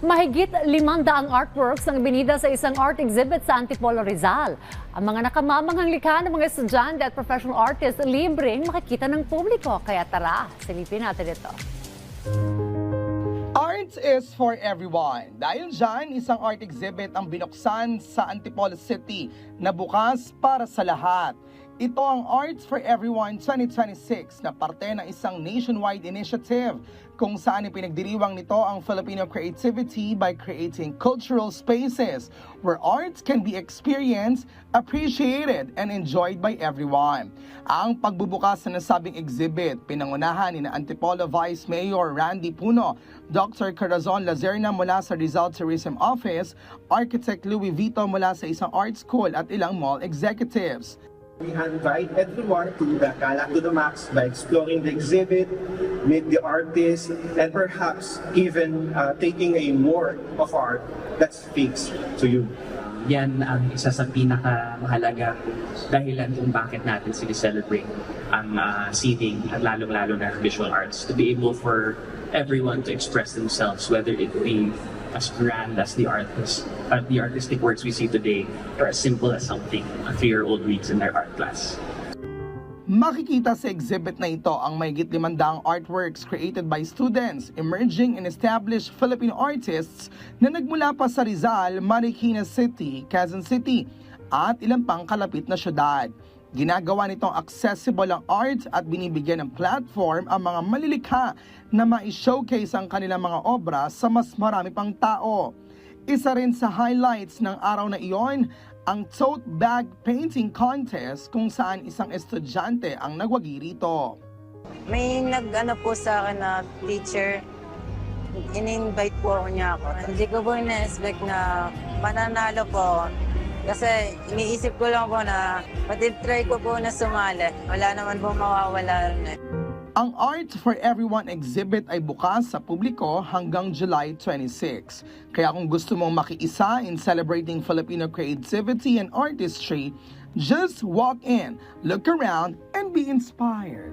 Mahigit 500 artworks ang binida sa isang art exhibit sa Antipolo, Rizal. Ang mga nakamamanghang likha ng mga estudyante at professional artists libreng makikita ng publiko. Kaya tara, silipin natin ito. Art is for everyone. Dahil dyan, isang art exhibit ang binuksan sa Antipolo City na bukas para sa lahat. Ito ang Arts for Everyone 2026 na parte ng isang nationwide initiative kung saan ipinagdiriwang nito ang Filipino creativity by creating cultural spaces where arts can be experienced, appreciated, and enjoyed by everyone. Ang pagbubukas na nasabing exhibit, pinangunahan ni Antipolo Vice Mayor Randy Puno, Dr. Corazon Lazerna mula sa Rizal Tourism Office, Architect Louis Vito mula sa isang art school at ilang mall executives. We invite everyone to the Gala to the Max by exploring the exhibit, meet the artists, and perhaps even taking a more of art that speaks to you. Yan ang isa sa pinakamahalaga dahilan kung bakit natin celebrate ang seating at lalong-lalo na visual arts. To be able for everyone to express themselves, whether it be as grand as the artistic works we see today, or as simple as something a 3-year-old reads in their art class. Makikita sa exhibit na ito ang mahigit 500 artworks created by students, emerging and established Filipino artists na nagmula pa sa Rizal, Marikina City, Quezon City at ilang pang kalapit na syudad. Ginagawa nitong accessible ang art at binibigyan ng platform ang mga malilikha na ma-showcase ang kanilang mga obra sa mas marami pang tao. Isa rin sa highlights ng araw na iyon ang tote bag painting contest kung saan isang estudyante ang nagwagi rito. May nag-ano po sa akin na teacher, in-invite po niya ako. Hindi ko po na-expect na mananalo po ako. Kasi iniisip ko lang po na pati-try ko po na sumali. Wala naman po mawawala rin eh. Ang Art for Everyone exhibit ay bukas sa publiko hanggang July 26. Kaya kung gusto mong makiisa in celebrating Filipino creativity and artistry, just walk in, look around, and be inspired.